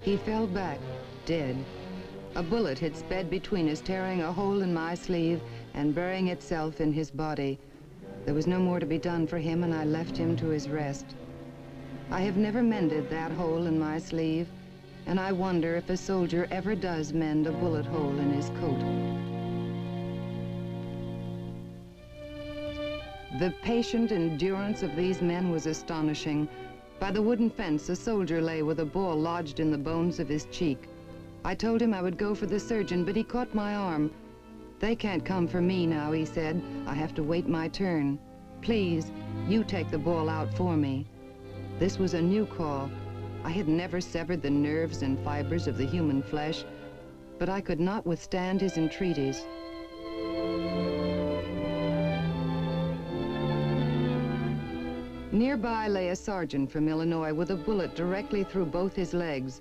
He fell back, dead. A bullet had sped between us, tearing a hole in my sleeve and burying itself in his body. There was no more to be done for him, and I left him to his rest. I have never mended that hole in my sleeve, and I wonder if a soldier ever does mend a bullet hole in his coat. The patient endurance of these men was astonishing. By the wooden fence, a soldier lay with a ball lodged in the bones of his cheek. I told him I would go for the surgeon, but he caught my arm. "They can't come for me now," he said. "I have to wait my turn. Please, you take the ball out for me." This was a new call. I had never severed the nerves and fibers of the human flesh, but I could not withstand his entreaties. Nearby lay a sergeant from Illinois with a bullet directly through both his legs.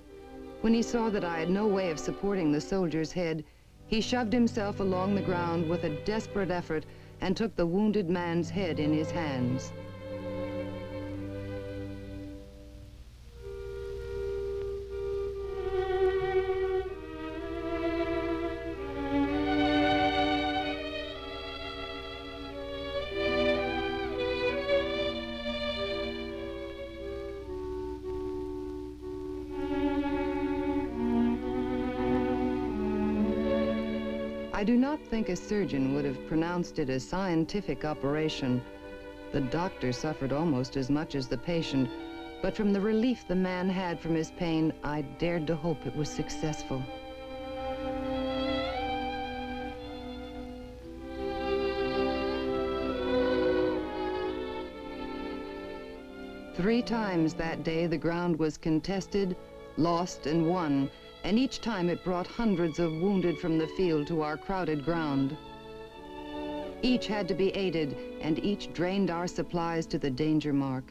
When he saw that I had no way of supporting the soldier's head, he shoved himself along the ground with a desperate effort and took the wounded man's head in his hands. I do not think a surgeon would have pronounced it a scientific operation. The doctor suffered almost as much as the patient, but from the relief the man had from his pain, I dared to hope it was successful. Three times that day the ground was contested, lost, and won, and each time it brought hundreds of wounded from the field to our crowded ground. Each had to be aided, and each drained our supplies to the danger mark.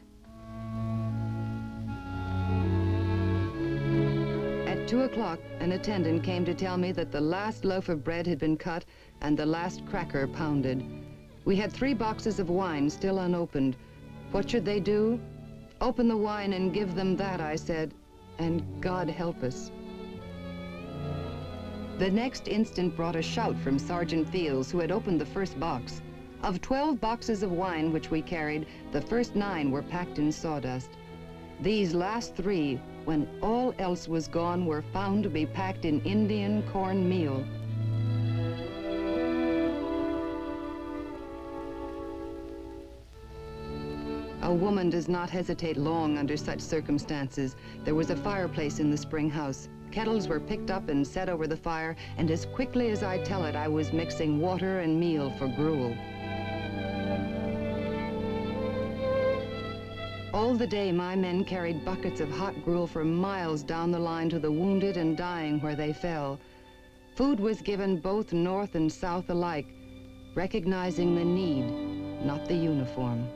At 2 o'clock, an attendant came to tell me that the last loaf of bread had been cut and the last cracker pounded. We had 3 boxes of wine still unopened. What should they do? Open the wine and give them that, I said, and God help us. The next instant brought a shout from Sergeant Fields, who had opened the first box. Of 12 boxes of wine which we carried, the first 9 were packed in sawdust. These last 3, when all else was gone, were found to be packed in Indian corn meal. A woman does not hesitate long under such circumstances. There was a fireplace in the spring house. Kettles were picked up and set over the fire, and as quickly as I tell it, I was mixing water and meal for gruel. All the day, my men carried buckets of hot gruel for miles down the line to the wounded and dying where they fell. Food was given both north and south alike, recognizing the need, not the uniform.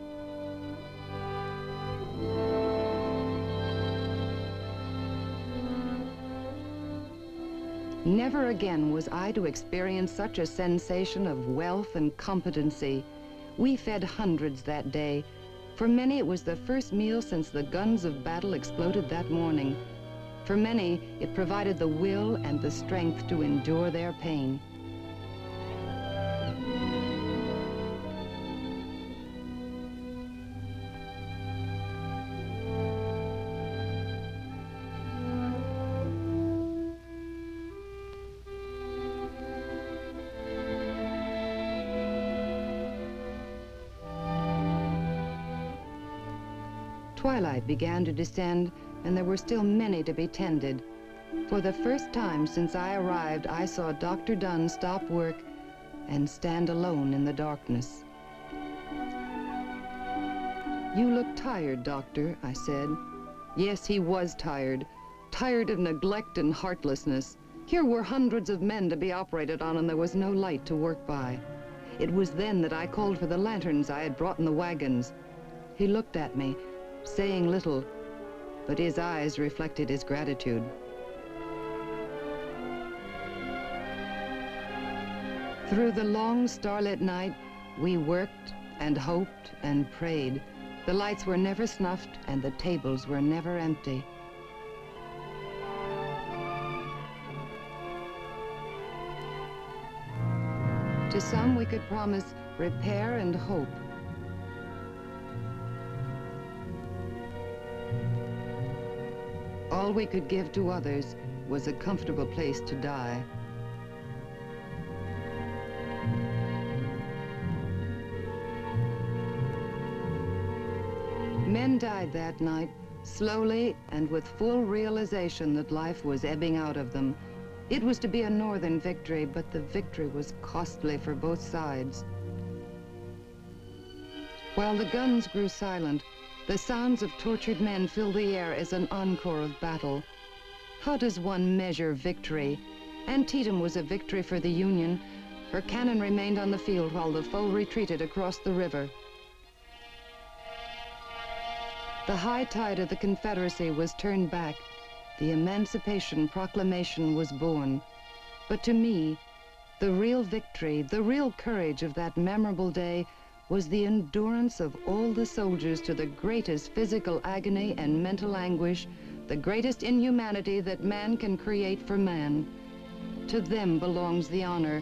Never again was I to experience such a sensation of wealth and competency. We fed hundreds that day. For many, it was the first meal since the guns of battle exploded that morning. For many, it provided the will and the strength to endure their pain. Twilight began to descend, and there were still many to be tended. For the first time since I arrived, I saw Dr. Dunn stop work and stand alone in the darkness. "You look tired, Doctor," I said. Yes, he was tired. Tired of neglect and heartlessness. Here were hundreds of men to be operated on, and there was no light to work by. It was then that I called for the lanterns I had brought in the wagons. He looked at me, saying little, but his eyes reflected his gratitude. Through the long starlit night, we worked and hoped and prayed. The lights were never snuffed and the tables were never empty. To some we could promise repair and hope. All we could give to others was a comfortable place to die. Men died that night, slowly and with full realization that life was ebbing out of them. It was to be a Northern victory, but the victory was costly for both sides. While the guns grew silent, the sounds of tortured men filled the air as an encore of battle. How does one measure victory? Antietam was a victory for the Union. Her cannon remained on the field while the foe retreated across the river. The high tide of the Confederacy was turned back. The Emancipation Proclamation was born. But to me, the real victory, the real courage of that memorable day was the endurance of all the soldiers to the greatest physical agony and mental anguish, the greatest inhumanity that man can create for man. To them belongs the honor,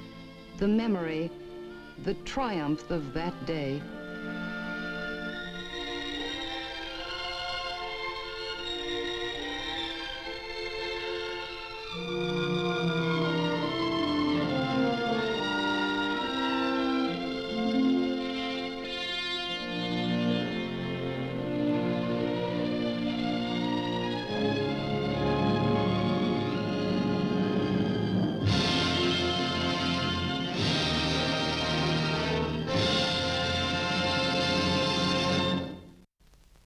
the memory, the triumph of that day.